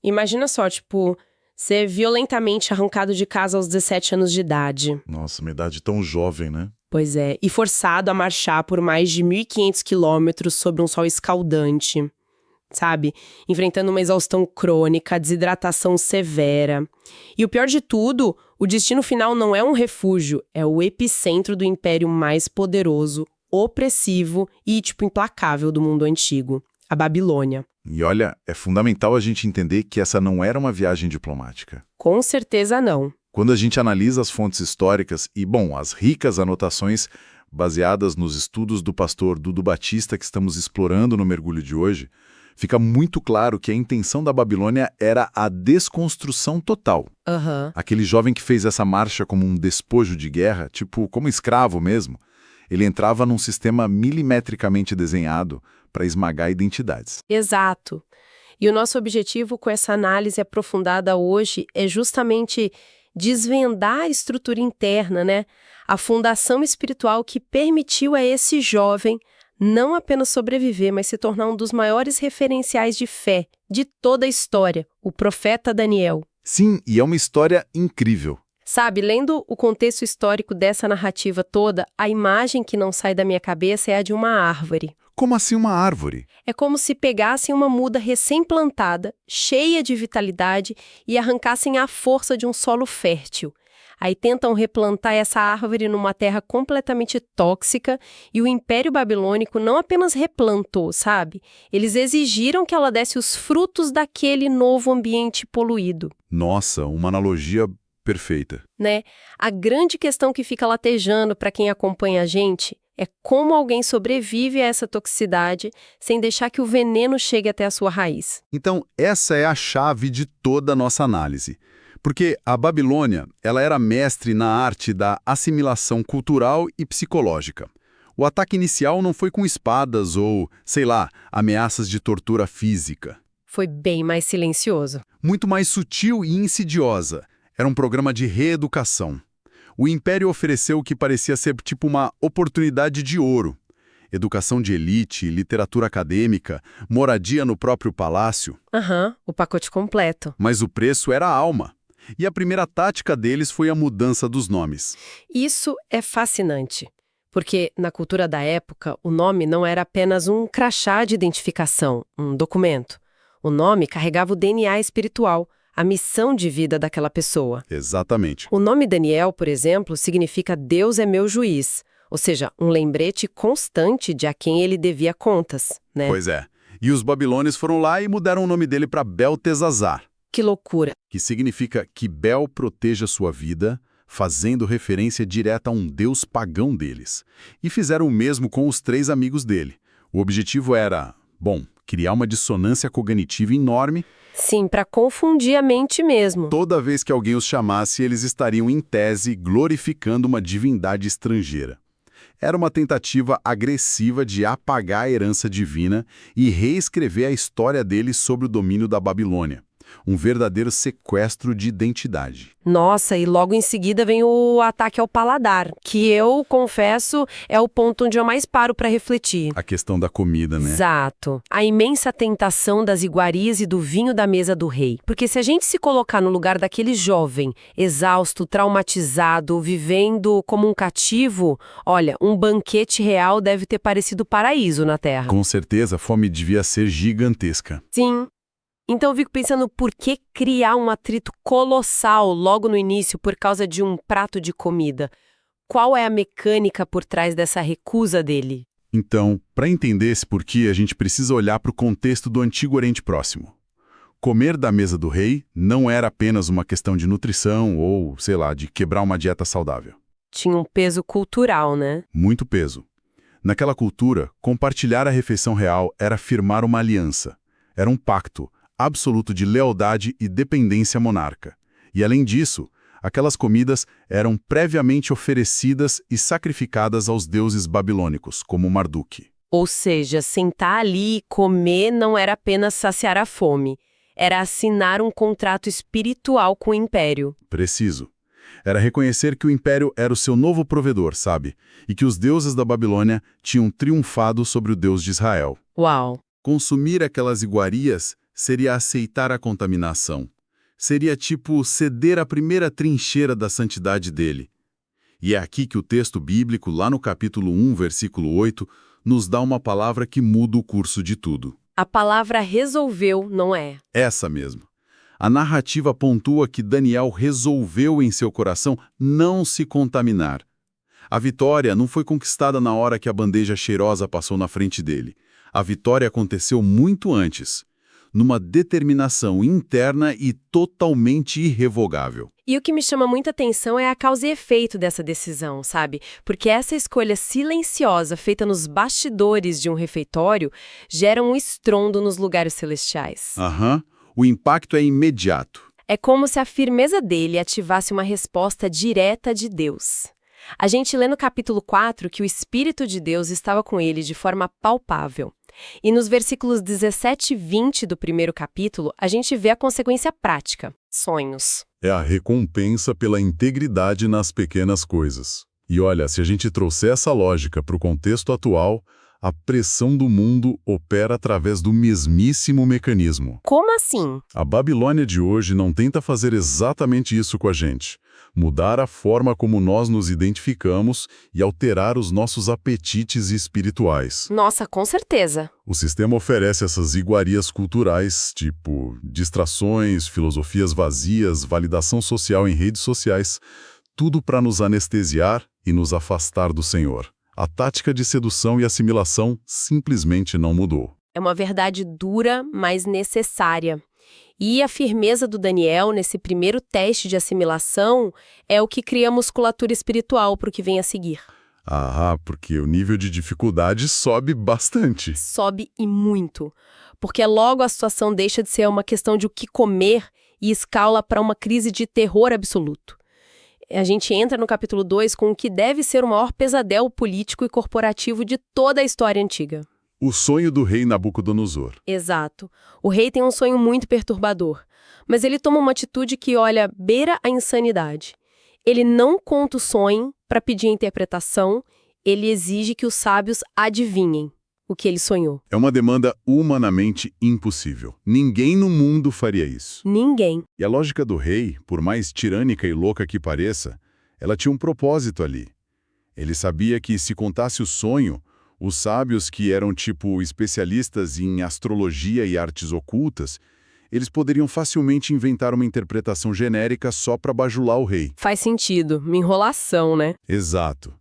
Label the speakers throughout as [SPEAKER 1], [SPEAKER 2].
[SPEAKER 1] Imagina só, tipo, ser violentamente arrancado de casa aos 17 anos de idade.
[SPEAKER 2] Nossa, uma idade tão jovem, né?
[SPEAKER 1] Pois é, e forçado a marchar por mais de 1.500 quilômetros sob um sol escaldante, sabe? Enfrentando uma exaustão crônica, desidratação severa. E o pior de tudo, o destino final não é um refúgio, é o epicentro do império mais poderoso, opressivo e, tipo, implacável do mundo antigo, a Babilônia.
[SPEAKER 2] E olha, é fundamental a gente entender que essa não era uma viagem diplomática.
[SPEAKER 1] Com certeza não.
[SPEAKER 2] Quando a gente analisa as fontes históricas e, bom, as ricas anotações baseadas nos estudos do pastor Dudu Batista que estamos explorando no mergulho de hoje, fica muito claro que a intenção da Babilônia era a desconstrução total. Aquele jovem que fez essa marcha como um despojo de guerra, tipo como escravo mesmo, ele entrava num sistema milimetricamente desenhado para esmagar identidades.
[SPEAKER 1] Exato. E o nosso objetivo com essa análise aprofundada hoje é justamente desvendar a estrutura interna, né? A fundação espiritual que permitiu a esse jovem não apenas sobreviver, mas se tornar um dos maiores referenciais de fé de toda a história, o profeta Daniel.
[SPEAKER 2] Sim, e é uma história incrível.
[SPEAKER 1] Sabe, lendo o contexto histórico dessa narrativa toda, a imagem que não sai da minha cabeça é a de uma árvore.
[SPEAKER 2] Como assim uma árvore?
[SPEAKER 1] É como se pegassem uma muda recém-plantada, cheia de vitalidade, e arrancassem à força de um solo fértil. Aí tentam replantar essa árvore numa terra completamente tóxica e o Império Babilônico não apenas replantou, sabe? Eles exigiram que ela desse os frutos daquele novo ambiente poluído.
[SPEAKER 2] Nossa, uma analogia perfeita.
[SPEAKER 1] Né? A grande questão que fica latejando para quem acompanha a gente é como alguém sobrevive a essa toxicidade sem deixar que o veneno chegue até a sua raiz.
[SPEAKER 3] Então, essa é a chave de toda a nossa análise. Porque a Babilônia, ela era mestre na arte da assimilação cultural e psicológica. O ataque inicial não foi com espadas ou, sei lá, ameaças de tortura física.
[SPEAKER 1] Foi bem mais silencioso.
[SPEAKER 3] Muito mais sutil e insidiosa. Era um programa de reeducação. O Império ofereceu o que parecia ser tipo uma oportunidade de ouro. Educação de elite, literatura acadêmica, moradia no próprio palácio.
[SPEAKER 1] O pacote completo.
[SPEAKER 3] Mas o preço era a alma. E a primeira tática deles foi a mudança dos nomes.
[SPEAKER 1] Isso é fascinante, porque na cultura da época, o nome não era apenas um crachá de identificação, um documento. O nome carregava o DNA espiritual, a missão de vida daquela pessoa.
[SPEAKER 3] Exatamente.
[SPEAKER 1] O nome Daniel, por exemplo, significa Deus é meu juiz, ou seja, um lembrete constante de a quem ele devia contas, né?
[SPEAKER 3] Pois é. E os babilônios foram lá e mudaram o nome dele para Beltesazar.
[SPEAKER 1] Que loucura!
[SPEAKER 3] Que significa que Bel proteja sua vida, fazendo referência direta a um deus pagão deles. E fizeram o mesmo com os 3 amigos dele. O objetivo era, bom, criar uma dissonância cognitiva enorme.
[SPEAKER 1] Sim, para confundir a mente mesmo.
[SPEAKER 3] Toda vez que alguém os chamasse, eles estariam, em tese, glorificando uma divindade estrangeira. Era uma tentativa agressiva de apagar a herança divina e reescrever a história deles sobre o domínio da Babilônia. Um verdadeiro sequestro de identidade.
[SPEAKER 1] Nossa, e logo em seguida vem o ataque ao paladar, que eu, confesso, é o ponto onde eu mais paro para refletir.
[SPEAKER 3] A questão da comida, né?
[SPEAKER 1] Exato. A imensa tentação das iguarias e do vinho da mesa do rei. Porque se a gente se colocar no lugar daquele jovem, exausto, traumatizado, vivendo como um cativo, olha, um banquete real deve ter parecido paraíso na Terra.
[SPEAKER 3] Com certeza, a fome devia ser gigantesca.
[SPEAKER 1] Sim. Então eu fico pensando por que criar um atrito colossal logo no início por causa de um prato de comida? Qual é a mecânica por trás dessa recusa dele?
[SPEAKER 3] Então, para entender esse porquê, a gente precisa olhar para o contexto do Antigo Oriente Próximo. Comer da mesa do rei não era apenas uma questão de nutrição ou, sei lá, de quebrar uma dieta saudável.
[SPEAKER 1] Tinha um peso cultural, né?
[SPEAKER 3] Muito peso. Naquela cultura, compartilhar a refeição real era firmar uma aliança. Era um pacto absoluto de lealdade e dependência monarca. E, além disso, aquelas comidas eram previamente oferecidas e sacrificadas aos deuses babilônicos, como Marduk.
[SPEAKER 1] Ou seja, sentar ali e comer não era apenas saciar a fome, era assinar um contrato espiritual com o império.
[SPEAKER 3] Preciso. Era reconhecer que o império era o seu novo provedor, sabe? E que os deuses da Babilônia tinham triunfado sobre o Deus de Israel.
[SPEAKER 1] Uau!
[SPEAKER 3] Consumir aquelas iguarias seria aceitar a contaminação. Seria tipo ceder à primeira trincheira da santidade dele. E é aqui que o texto bíblico, lá no capítulo 1, versículo 8, nos dá uma palavra que muda o curso de tudo.
[SPEAKER 1] A palavra resolveu, não é?
[SPEAKER 3] Essa mesmo. A narrativa pontua que Daniel resolveu em seu coração não se contaminar. A vitória não foi conquistada na hora que a bandeja cheirosa passou na frente dele. A vitória aconteceu muito antes, numa determinação interna e totalmente irrevogável.
[SPEAKER 1] E o que me chama muita atenção é a causa e efeito dessa decisão, sabe? Porque essa escolha silenciosa feita nos bastidores de um refeitório gera um estrondo nos lugares celestiais.
[SPEAKER 3] O impacto é imediato.
[SPEAKER 1] É como se a firmeza dele ativasse uma resposta direta de Deus. A gente lê no capítulo 4 que o Espírito de Deus estava com ele de forma palpável. E nos versículos 17 e 20 do primeiro capítulo, a gente vê a consequência prática: sonhos.
[SPEAKER 3] É a recompensa pela integridade nas pequenas coisas. E olha, se a gente trouxer essa lógica para o contexto atual, a pressão do mundo opera através do mesmíssimo mecanismo.
[SPEAKER 1] Como assim?
[SPEAKER 3] A Babilônia de hoje não tenta fazer exatamente isso com a gente. Mudar a forma como nós nos identificamos e alterar os nossos apetites espirituais.
[SPEAKER 1] Nossa, com certeza.
[SPEAKER 3] O sistema oferece essas iguarias culturais, tipo distrações, filosofias vazias, validação social em redes sociais, tudo para nos anestesiar e nos afastar do Senhor. A tática de sedução e assimilação simplesmente não mudou.
[SPEAKER 1] É uma verdade dura, mas necessária. E a firmeza do Daniel nesse primeiro teste de assimilação é o que cria musculatura espiritual para o que vem a seguir.
[SPEAKER 3] Porque o nível de dificuldade sobe bastante.
[SPEAKER 1] Sobe e muito. Porque logo a situação deixa de ser uma questão de o que comer e escala para uma crise de terror absoluto. A gente entra no capítulo 2 com o que deve ser o maior pesadelo político e corporativo de toda a história antiga.
[SPEAKER 3] O sonho do rei Nabucodonosor.
[SPEAKER 1] Exato. O rei tem um sonho muito perturbador, mas ele toma uma atitude que, olha, beira a insanidade. Ele não conta o sonho para pedir a interpretação, ele exige que os sábios adivinhem o que ele sonhou.
[SPEAKER 3] É uma demanda humanamente impossível. Ninguém no mundo faria isso.
[SPEAKER 1] Ninguém.
[SPEAKER 3] E a lógica do rei, por mais tirânica e louca que pareça, ela tinha um propósito ali. Ele sabia que se contasse o sonho, os sábios, que eram tipo especialistas em astrologia e artes ocultas, eles poderiam facilmente inventar uma interpretação genérica só para bajular o rei.
[SPEAKER 1] Faz sentido. Uma enrolação, né?
[SPEAKER 3] Exato.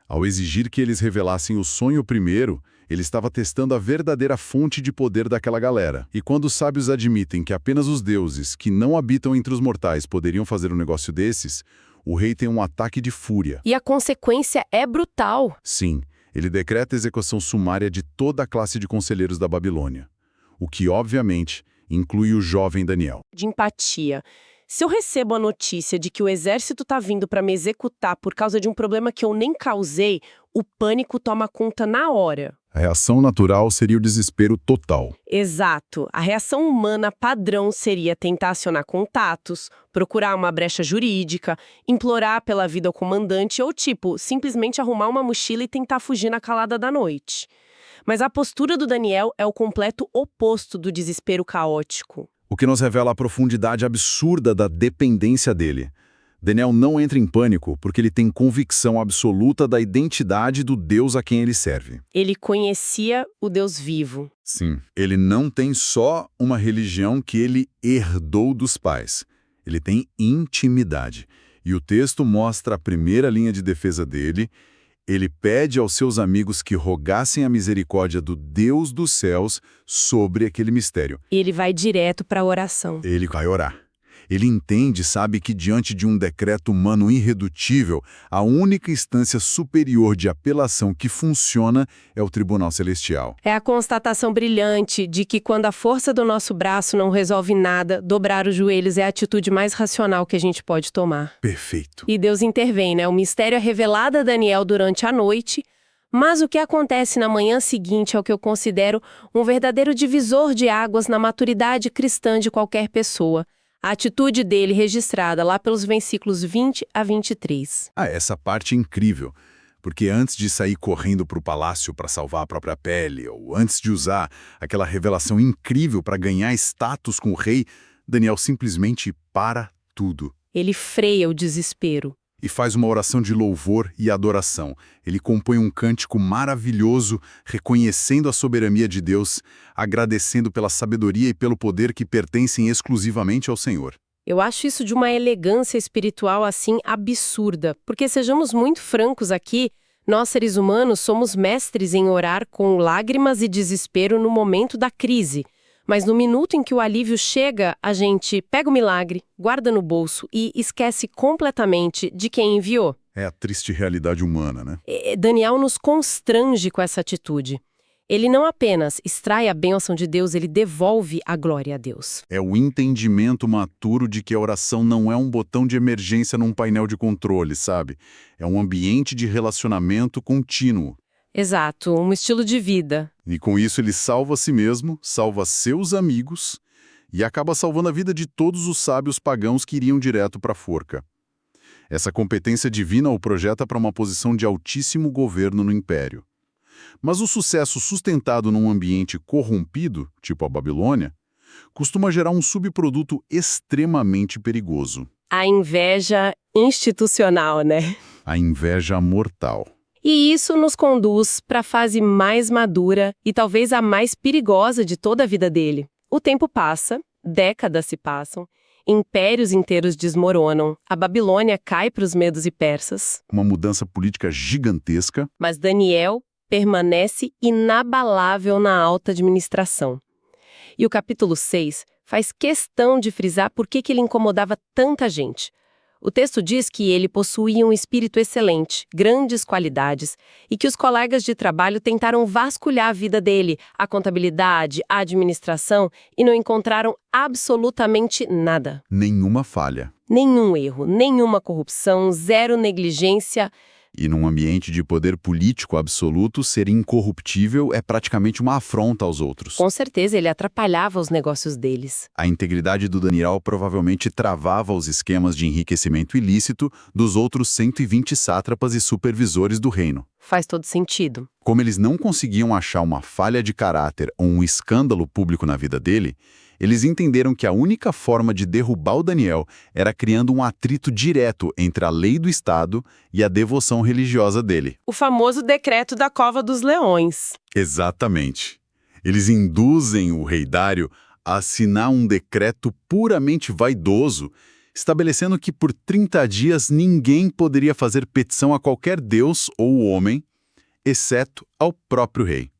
[SPEAKER 3] Ao exigir que eles revelassem o sonho primeiro, ele estava testando a verdadeira fonte de poder daquela galera. E quando os sábios admitem que apenas os deuses, que não habitam entre os mortais, poderiam fazer um negócio desses, o rei tem um ataque de fúria.
[SPEAKER 1] E a consequência é brutal.
[SPEAKER 3] Sim. Ele decreta a execução sumária de toda a classe de conselheiros da Babilônia, o que, obviamente, inclui o jovem Daniel.
[SPEAKER 1] De empatia. Se eu recebo a notícia de que o exército está vindo para me executar por causa de um problema que eu nem causei, o pânico toma conta na hora.
[SPEAKER 3] A reação natural seria o desespero total.
[SPEAKER 1] Exato. A reação humana padrão seria tentar acionar contatos, procurar uma brecha jurídica, implorar pela vida ao comandante ou, simplesmente arrumar uma mochila e tentar fugir na calada da noite. Mas a postura do Daniel é o completo oposto do desespero caótico.
[SPEAKER 3] O que nos revela a profundidade absurda da dependência dele. Daniel não entra em pânico porque ele tem convicção absoluta da identidade do Deus a quem ele serve.
[SPEAKER 1] Ele conhecia o Deus vivo.
[SPEAKER 3] Sim, ele não tem só uma religião que ele herdou dos pais. Ele tem intimidade. E o texto mostra a primeira linha de defesa dele. Ele pede aos seus amigos que rogassem a misericórdia do Deus dos céus sobre aquele mistério.
[SPEAKER 1] Ele vai direto para a oração.
[SPEAKER 3] Ele vai orar. Ele entende, sabe, que diante de um decreto humano irredutível, a única instância superior de apelação que funciona é o Tribunal Celestial.
[SPEAKER 1] É a constatação brilhante de que quando a força do nosso braço não resolve nada, dobrar os joelhos é a atitude mais racional que a gente pode tomar.
[SPEAKER 3] Perfeito.
[SPEAKER 1] E Deus intervém, né? O mistério é revelado a Daniel durante a noite, mas o que acontece na manhã seguinte é o que eu considero um verdadeiro divisor de águas na maturidade cristã de qualquer pessoa. A atitude dele registrada lá pelos versículos 20 a 23.
[SPEAKER 3] Essa parte é incrível. Porque antes de sair correndo para o palácio para salvar a própria pele, ou antes de usar aquela revelação incrível para ganhar status com o rei, Daniel simplesmente para tudo.
[SPEAKER 1] Ele freia o desespero.
[SPEAKER 3] E faz uma oração de louvor e adoração. Ele compõe um cântico maravilhoso, reconhecendo a soberania de Deus, agradecendo pela sabedoria e pelo poder que pertencem exclusivamente ao Senhor.
[SPEAKER 1] Eu acho isso de uma elegância espiritual assim absurda, porque sejamos muito francos aqui, nós seres humanos somos mestres em orar com lágrimas e desespero no momento da crise. Mas no minuto em que o alívio chega, a gente pega o milagre, guarda no bolso e esquece completamente de quem enviou.
[SPEAKER 3] É a triste realidade humana, né?
[SPEAKER 1] Daniel nos constrange com essa atitude. Ele não apenas extrai a bênção de Deus, ele devolve a glória a Deus.
[SPEAKER 3] É o entendimento maturo de que a oração não é um botão de emergência num painel de controle, sabe? É um ambiente de relacionamento contínuo.
[SPEAKER 1] Exato, um estilo de vida.
[SPEAKER 3] E com isso ele salva a si mesmo, salva seus amigos e acaba salvando a vida de todos os sábios pagãos que iriam direto para a forca. Essa competência divina o projeta para uma posição de altíssimo governo no império. Mas o sucesso sustentado num ambiente corrompido, tipo a Babilônia, costuma gerar um subproduto extremamente perigoso.
[SPEAKER 1] A inveja institucional, né?
[SPEAKER 3] A inveja mortal.
[SPEAKER 1] E isso nos conduz para a fase mais madura e talvez a mais perigosa de toda a vida dele. O tempo passa, décadas se passam, impérios inteiros desmoronam, a Babilônia cai para os medos e persas.
[SPEAKER 3] Uma mudança política gigantesca.
[SPEAKER 1] Mas Daniel permanece inabalável na alta administração. E o capítulo 6 faz questão de frisar por que ele incomodava tanta gente. O texto diz que ele possuía um espírito excelente, grandes qualidades, e que os colegas de trabalho tentaram vasculhar a vida dele, a contabilidade, a administração, e não encontraram absolutamente nada.
[SPEAKER 3] Nenhuma falha.
[SPEAKER 1] Nenhum erro, nenhuma corrupção, zero negligência.
[SPEAKER 3] E num ambiente de poder político absoluto, ser incorruptível é praticamente uma afronta aos outros.
[SPEAKER 1] Com certeza, ele atrapalhava os negócios deles.
[SPEAKER 3] A integridade do Daniel provavelmente travava os esquemas de enriquecimento ilícito dos outros 120 sátrapas e supervisores do reino.
[SPEAKER 1] Faz todo sentido.
[SPEAKER 3] Como eles não conseguiam achar uma falha de caráter ou um escândalo público na vida dele, eles entenderam que a única forma de derrubar o Daniel era criando um atrito direto entre a lei do Estado e a devoção religiosa dele.
[SPEAKER 1] O famoso decreto da Cova dos Leões.
[SPEAKER 3] Exatamente. Eles induzem o rei Dário a assinar um decreto puramente vaidoso, estabelecendo que por 30 dias ninguém poderia fazer petição a qualquer deus ou homem, exceto ao próprio rei,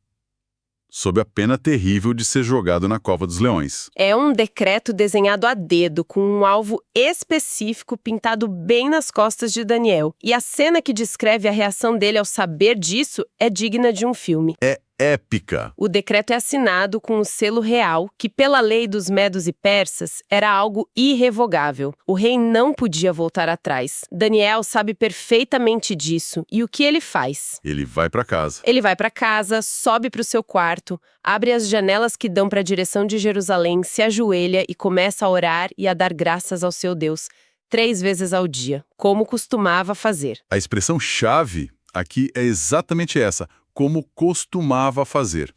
[SPEAKER 3] sob a pena terrível de ser jogado na Cova dos Leões.
[SPEAKER 1] É um decreto desenhado a dedo, com um alvo específico pintado bem nas costas de Daniel. E a cena que descreve a reação dele ao saber disso é digna de um filme.
[SPEAKER 3] É épica.
[SPEAKER 1] O decreto é assinado com um selo real, que pela lei dos medos e persas era algo irrevogável. O rei não podia voltar atrás. Daniel sabe perfeitamente disso. E o que ele faz?
[SPEAKER 3] Ele vai para casa.
[SPEAKER 1] Ele vai para casa, sobe para o seu quarto, abre as janelas que dão para a direção de Jerusalém, se ajoelha e começa a orar e a dar graças ao seu Deus 3 vezes ao dia, como costumava fazer.
[SPEAKER 3] A expressão-chave aqui é exatamente essa, como costumava fazer.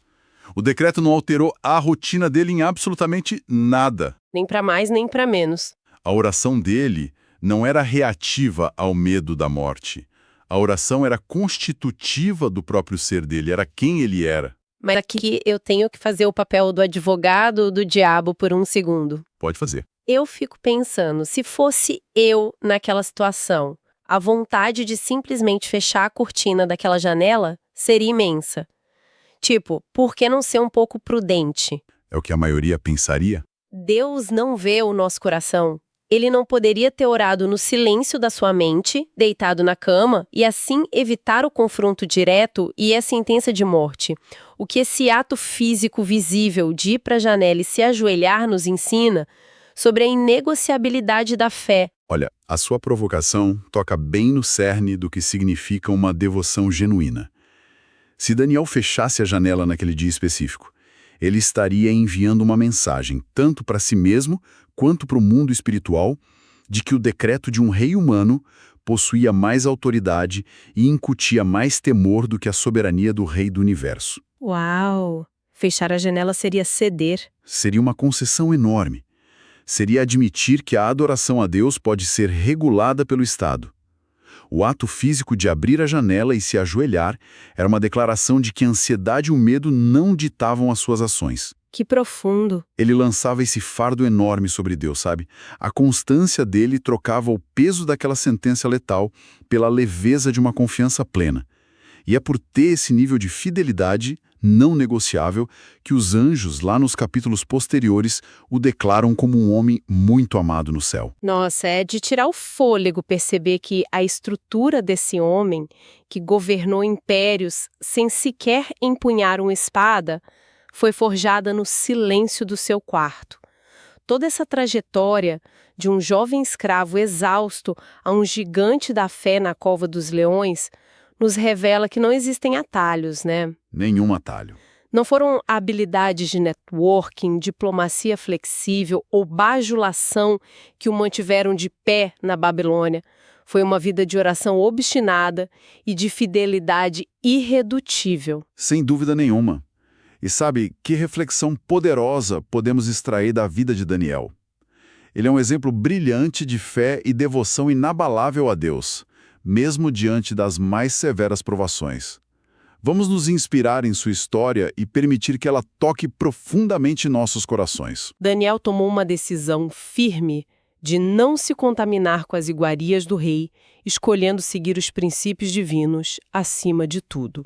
[SPEAKER 3] O decreto não alterou a rotina dele em absolutamente nada.
[SPEAKER 1] Nem para mais, nem para menos.
[SPEAKER 3] A oração dele não era reativa ao medo da morte. A oração era constitutiva do próprio ser dele, era quem ele era.
[SPEAKER 1] Mas aqui eu tenho que fazer o papel do advogado do diabo por um segundo.
[SPEAKER 3] Pode fazer.
[SPEAKER 1] Eu fico pensando, se fosse eu naquela situação, a vontade de simplesmente fechar a cortina daquela janela seria imensa. Tipo, por que não ser um pouco prudente?
[SPEAKER 3] É o que a maioria pensaria?
[SPEAKER 1] Deus não vê o nosso coração. Ele não poderia ter orado no silêncio da sua mente, deitado na cama, e assim evitar o confronto direto e a sentença de morte. O que esse ato físico visível de ir para a janela e se ajoelhar nos ensina sobre a inegociabilidade da fé.
[SPEAKER 3] Olha, a sua provocação toca bem no cerne do que significa uma devoção genuína. Se Daniel fechasse a janela naquele dia específico, ele estaria enviando uma mensagem, tanto para si mesmo quanto para o mundo espiritual, de que o decreto de um rei humano possuía mais autoridade e incutia mais temor do que a soberania do Rei do Universo.
[SPEAKER 1] Uau! Fechar a janela seria ceder.
[SPEAKER 3] Seria uma concessão enorme. Seria admitir que a adoração a Deus pode ser regulada pelo Estado. O ato físico de abrir a janela e se ajoelhar era uma declaração de que a ansiedade e o medo não ditavam as suas ações.
[SPEAKER 1] Que profundo.
[SPEAKER 3] Ele lançava esse fardo enorme sobre Deus, sabe? A constância dele trocava o peso daquela sentença letal pela leveza de uma confiança plena. E é por ter esse nível de fidelidade não negociável que os anjos, lá nos capítulos posteriores, o declaram como um homem muito amado no céu.
[SPEAKER 1] Nossa, é de tirar o fôlego perceber que a estrutura desse homem, que governou impérios sem sequer empunhar uma espada, foi forjada no silêncio do seu quarto. Toda essa trajetória de um jovem escravo exausto a um gigante da fé na cova dos leões nos revela que não existem atalhos, né?
[SPEAKER 3] Nenhum atalho.
[SPEAKER 1] Não foram habilidades de networking, diplomacia flexível ou bajulação que o mantiveram de pé na Babilônia. Foi uma vida de oração obstinada e de fidelidade irredutível.
[SPEAKER 3] Sem dúvida nenhuma. E sabe, que reflexão poderosa podemos extrair da vida de Daniel? Ele é um exemplo brilhante de fé e devoção inabalável a Deus, mesmo diante das mais severas provações. Vamos nos inspirar em sua história e permitir que ela toque profundamente nossos corações.
[SPEAKER 1] Daniel tomou uma decisão firme de não se contaminar com as iguarias do rei, escolhendo seguir os princípios divinos acima de tudo.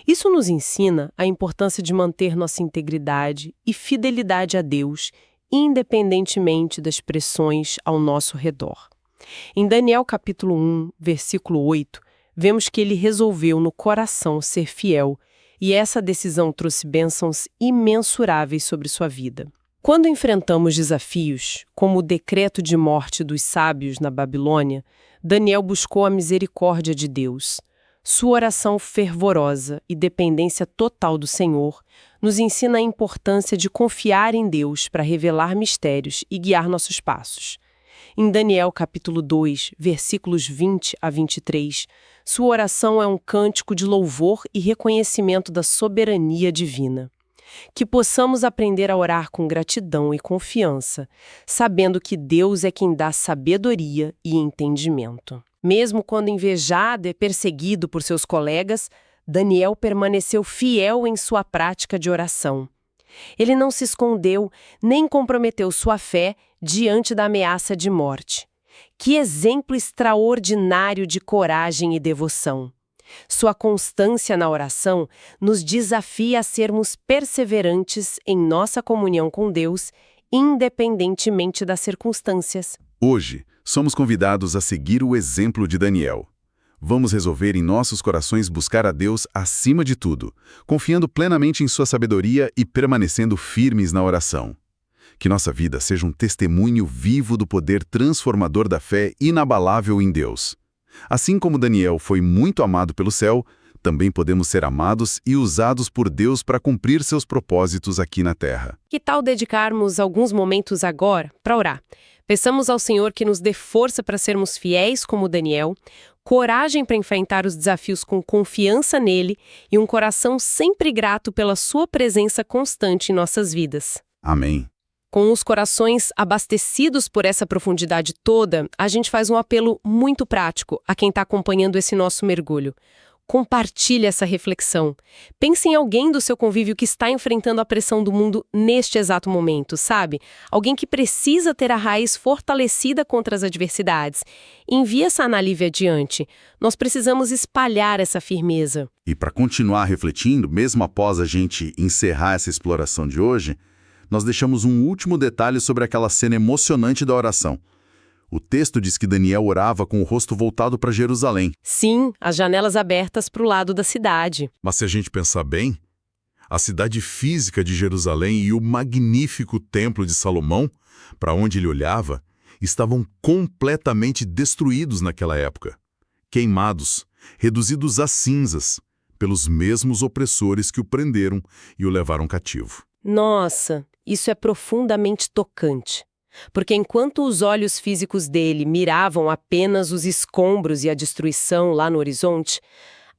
[SPEAKER 1] Isso nos ensina a importância de manter nossa integridade e fidelidade a Deus, independentemente das pressões ao nosso redor. Em Daniel capítulo 1, versículo 8, vemos que ele resolveu no coração ser fiel, e essa decisão trouxe bênçãos imensuráveis sobre sua vida. Quando enfrentamos desafios, como o decreto de morte dos sábios na Babilônia, Daniel buscou a misericórdia de Deus. Sua oração fervorosa e dependência total do Senhor nos ensina a importância de confiar em Deus para revelar mistérios e guiar nossos passos. Em Daniel capítulo 2, versículos 20 a 23, sua oração é um cântico de louvor e reconhecimento da soberania divina. Que possamos aprender a orar com gratidão e confiança, sabendo que Deus é quem dá sabedoria e entendimento. Mesmo quando invejado e perseguido por seus colegas, Daniel permaneceu fiel em sua prática de oração. Ele não se escondeu nem comprometeu sua fé diante da ameaça de morte. Que exemplo extraordinário de coragem e devoção! Sua constância na oração nos desafia a sermos perseverantes em nossa comunhão com Deus, independentemente das circunstâncias.
[SPEAKER 3] Hoje, somos convidados a seguir o exemplo de Daniel. Vamos resolver em nossos corações buscar a Deus acima de tudo, confiando plenamente em sua sabedoria e permanecendo firmes na oração. Que nossa vida seja um testemunho vivo do poder transformador da fé inabalável em Deus. Assim como Daniel foi muito amado pelo céu, também podemos ser amados e usados por Deus para cumprir seus propósitos aqui na terra.
[SPEAKER 1] Que tal dedicarmos alguns momentos agora para orar? Peçamos ao Senhor que nos dê força para sermos fiéis como Daniel, coragem para enfrentar os desafios com confiança nele e um coração sempre grato pela sua presença constante em nossas vidas.
[SPEAKER 3] Amém.
[SPEAKER 1] Com os corações abastecidos por essa profundidade toda, a gente faz um apelo muito prático a quem está acompanhando esse nosso mergulho. Compartilhe essa reflexão. Pense em alguém do seu convívio que está enfrentando a pressão do mundo neste exato momento, sabe? Alguém que precisa ter a raiz fortalecida contra as adversidades. Envie essa análise adiante. Nós precisamos espalhar essa firmeza.
[SPEAKER 3] E para continuar refletindo, mesmo após a gente encerrar essa exploração de hoje, nós deixamos um último detalhe sobre aquela cena emocionante da oração. O texto diz que Daniel orava com o rosto voltado para Jerusalém.
[SPEAKER 1] Sim, as janelas abertas para o lado da cidade.
[SPEAKER 3] Mas se a gente pensar bem, a cidade física de Jerusalém e o magnífico templo de Salomão, para onde ele olhava, estavam completamente destruídos naquela época. Queimados, reduzidos a cinzas, pelos mesmos opressores que o prenderam e o levaram cativo.
[SPEAKER 1] Nossa, isso é profundamente tocante. Porque enquanto os olhos físicos dele miravam apenas os escombros e a destruição lá no horizonte,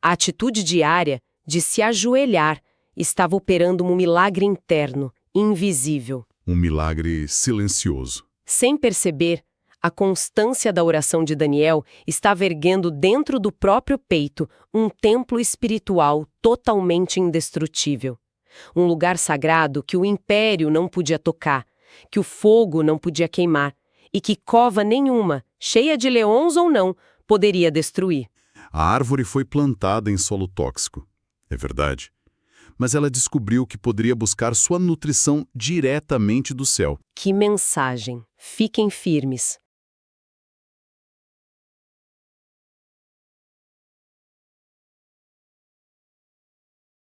[SPEAKER 1] a atitude diária de se ajoelhar estava operando um milagre interno, invisível.
[SPEAKER 3] Um milagre silencioso.
[SPEAKER 1] Sem perceber, a constância da oração de Daniel estava erguendo dentro do próprio peito um templo espiritual totalmente indestrutível. Um lugar sagrado que o império não podia tocar, que o fogo não podia queimar e que cova nenhuma, cheia de leões ou não, poderia destruir.
[SPEAKER 3] A árvore foi plantada em solo tóxico, é verdade. Mas ela descobriu que poderia buscar sua nutrição diretamente do céu.
[SPEAKER 1] Que mensagem! Fiquem firmes.